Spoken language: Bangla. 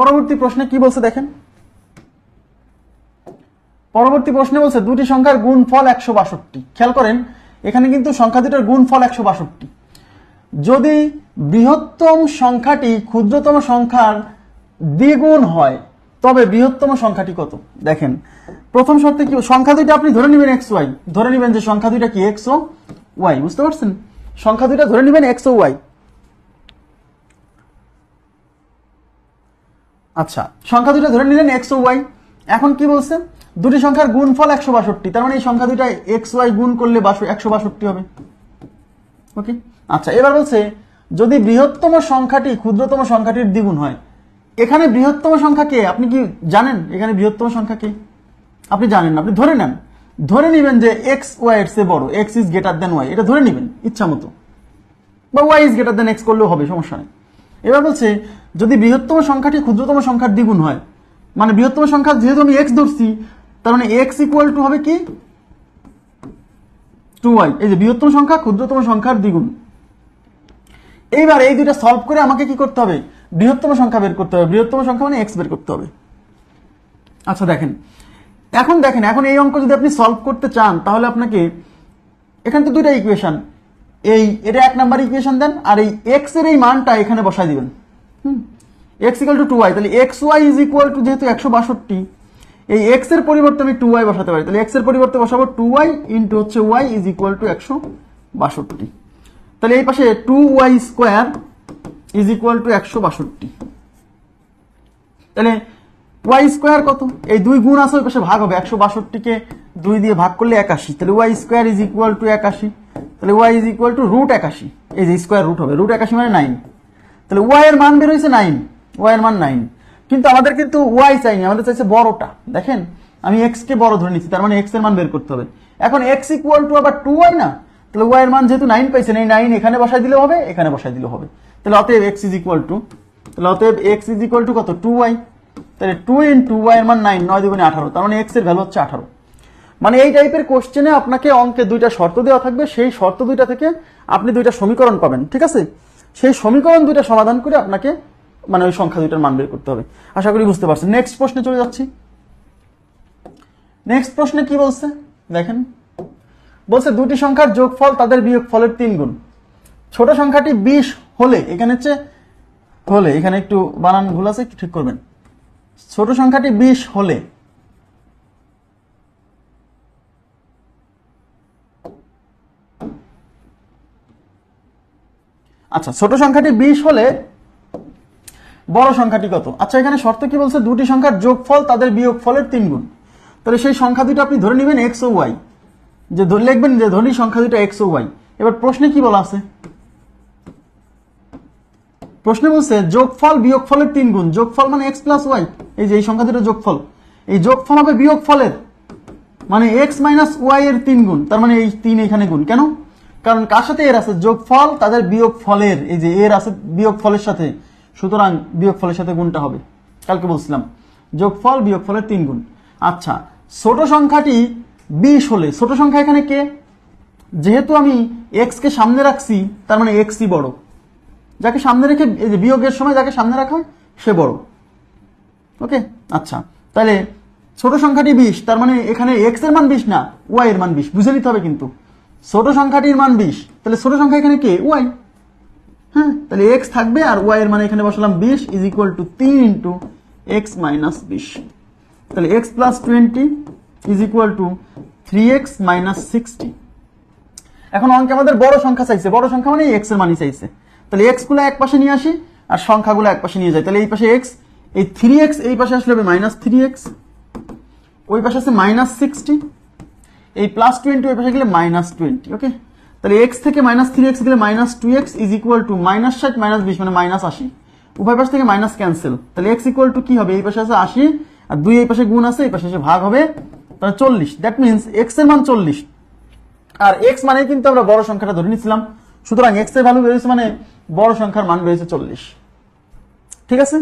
পরবর্তী প্রশ্নে কি বলছে দেখেন, পরবর্তী প্রশ্নে বলছে দুটি সংখ্যার গুণফল 162। খেয়াল করেন এখানে কিন্তু সংখ্যা দুটার গুণফল 162। যদি বৃহত্তম সংখ্যাটি ক্ষুদ্রতম সংখ্যার দ্বিগুণ হয় তবে বৃহত্তম সংখ্যাটি কত? দেখেন প্রথম শর্তে কি, সংখ্যা দুইটা আপনি ধরে নেবেন এক্স ওয়াই, ধরে নেবেন যে সংখ্যা দুইটা কি এক্স ও ওয়াই, বুঝতে পারছেন? সংখ্যা দুইটা ধরে নেবেন এক্স ও ওয়াই। আচ্ছা, সংখ্যা দুইটা ধরে নিলেন এক্স ও ওয়াই। এখন কি বলছে, দুটি সংখ্যার গুণফল 162, তার মানে এই সংখ্যা দুইটা এক্স ওয়াই গুণ করলে 162 হবে। ওকে, আচ্ছা এবার বলছে যদি বৃহত্তম সংখ্যাটি ক্ষুদ্রতম সংখ্যাটির দ্বিগুণ হয়। এখানে বৃহত্তম সংখ্যা কে আপনি কি জানেন? এখানে বৃহত্তম সংখ্যা কে আপনি জানেন না, আপনি ধরে নেন, ধরে নেবেন যে এক্স ওয়াই এর চেয়ে বড়, x is greater than y, এটা ধরে নেবেন ইচ্ছা মতো, বা y is greater than x করলেও হবে, সমস্যা নেই। এবার বলছে যদি বৃহত্তম সংখ্যাটি ক্ষুদ্রতম সংখ্যার দ্বিগুণ হয়, মানে বৃহত্তম সংখ্যা যেহেতু আমি এক্স ধরছি তার মানে এক্স ইকুয়াল টু হবে কি 2y। এই যে বৃহত্তম সংখ্যা ক্ষুদ্রতম সংখ্যার দ্বিগুণ। এইবার এই দুইটা সলভ করে আমাকে কি করতে হবে, বৃহত্তম সংখ্যা বের করতে হবে। বৃহত্তম সংখ্যা মানে এক্স বের করতে হবে। আচ্ছা দেখেন এখন এই অঙ্ক যদি আপনি সলভ করতে চান তাহলে আপনাকে এখানে তো দুইটা ইকুয়েশন, এটা 1 নাম্বার ইকুয়েশন দেন আর এই এক্স এর এই মানটা এখানে বসাই দিবেন। এক্স ইকুয়াল টু 2y, তাহলে x y is equal to যেহেতু 162, এই এক্স এর পরিবর্তে আমি 2y বসাতে পারি, তাহলে এক্স এর পরিবর্তে বসাবো 2y ইন্টু হচ্ছে y ইজ ইকুয়াল টু 162। তাহলে এই পাশে 2y square is equal two 162। তাহলে y স্কোয়ার কত, এই দুই গুণ আছে ওই পাশে ভাগ হবে, 162 কে 2 দিয়ে ভাগ করলে 81, তাহলে y square is equal to 81। তাহলে y is equal to root 81, এই যে স্কোয়ার রুট হবে, রুট 81 মানে 9। তাহলে y এর মান বের হয়েছে 9, y এর মান 9। কিন্তু আমাদের কিন্তু y চাইনি, আমাদের চাইছে বড়টা। দেখেন আমি x কে বড় ধরে নিচ্ছি, তার মানে x এর মান বের করতে হবে। এখন x ইকুয়াল টু আবার 2y না, তাহলে y এর মান যেহেতু 9 পাইছেন, এই 9 এখানে বসাই দিলেও হবে, এখানে বসাই দিলেও হবে। তাহলে অতএব x ইজ ইকুয়াল টু, কত 2y। তাহলে 2 ইন্টু y এর মান 9, 9 দুগুণে 18, তার মানে x এর ভ্যালু হচ্ছে 18। মানে এই টাইপের কোশ্চেনে আপনাকে অঙ্কে দুইটা শর্ত দেওয়া থাকবে, সেই শর্ত দুইটা থেকে আপনি দুইটা সমীকরণ পাবেন, ঠিক আছে? সেই সমীকরণ দুইটা সমাধান করে আপনাকে মানে ওই সংখ্যা দুইটার মান বের করতে হবে। আশা করি বুঝতে পারছেন। নেক্সট প্রশ্নে চলে যাচ্ছি। নেক্সট প্রশ্নে কি বলছে দেখেন, বলছে দুটি সংখ্যার যোগফল তাদের বিয়োগফলের 3 গুণ। ছোট সংখ্যাটি 20 হলে, এখানে হচ্ছে হলে, এখানে একটু বানান ভুল আছে, একটু ঠিক করবেন। ছোট সংখ্যাটি 20 হলে আচ্ছা ছোট সংখ্যাটি 20 হলে বড় সংখ্যাটি কত? আচ্ছা এখানে শর্ত কি বলছে, দুটি সংখ্যার যোগফল তাদের বিয়োগফলের 3 গুণ। তাহলে সেই সংখ্যা দুটো আপনি ধরে নেবেন এক্স ও ওয়াই, যে ধরে লিখবেন যে ধরি সংখ্যা দুটো এক্স ও ওয়াই। এবার প্রশ্নে কি বলা আছে, প্রশ্নে বলছে যোগফল বিয়োগফলের 3 গুণ। যোগফল মানে এক্স প্লাস ওয়াই, এই যে এই সংখ্যা দুটো যোগফল, এই যোগফল হবে বিয়োগফলের মানে এক্স মাইনাস ওয়াই এর 3 গুণ, তার মানে এই 3 এখানে গুণ। কেন? কারণ কার সাথে এর আছে, যোগফল তাদের বিয়োগফলের, এই যে এর আছে বিয়োগফলের সাথে, সুতরাং বিয়োগফলের সাথে গুণটা হবে। কালকে বলছিলাম যোগফল বিয়োগফলের 3 গুণ। আচ্ছা ছোট সংখ্যাটি 20 হলে, ছোট সংখ্যা এখানে কে, যেহেতু আমি এক্স কে সামনে রাখছি তার মানে এক্সই বড়, যাকে সামনে রেখে এই যে বিয়োগের সময় যাকে সামনে রাখা হয় সে বড়। ওকে, আচ্ছা তাহলে ছোট সংখ্যাটি 20, তার মানে এখানে এক্স এর মান 20 না, ওয়াই এর মান 20, বুঝে নিতে হবে কিন্তু। ছোট সংখ্যাটির মান 20, তাহলে ছোট সংখ্যা এখানে কে, ওয়াই। হ্যাঁ, তাহলে এক্স থাকবে আর ওয়াই এর মানে এখানে বসালাম 20 is equal two 3 into x minus 20। তাহলে x plus 20 is equal two 3x minus 60। এখন অঙ্কে আমাদের বড় সংখ্যা চাইছে, বড় সংখ্যা মানে এক্স এর মানই চাইছে। তাহলে এক্স গুলো এক পাশে নিয়ে আসি আর সংখ্যাগুলো এক পাশে নিয়ে যায়। তাহলে এই পাশে এক্স, এই 3x এই পাশে আসলে হবে মাইনাস 3x, ওই পাশে আছে মাইনাস 60, এই প্লাস 20 ওই পাশে গেলে মাইনাস 20। ওকে, তাহলে x থেকে মাইনাস 3x গেলে minus 2x is equal two minus 60 minus 20 মানে মাইনাস 80। উভয় পাশ থেকে মাইনাস ক্যান্সেল, তাহলে x ইকুয়াল টু কি হবে, এই পাশে আছে 80 আর 2 এই পাশে গুণ আছে, এই পাশে এসে ভাগ হবে, তাহলে 40। দ্যাট মিন্স x এর মান 40, আর x মানে কিন্তু আমরা বড় সংখ্যাটা ধরে নিয়েছিলাম, সুতরাং x এর ভ্যালু বেরিয়েছে মানে বড় সংখ্যার মান বেরিয়েছে 40। ঠিক আছে।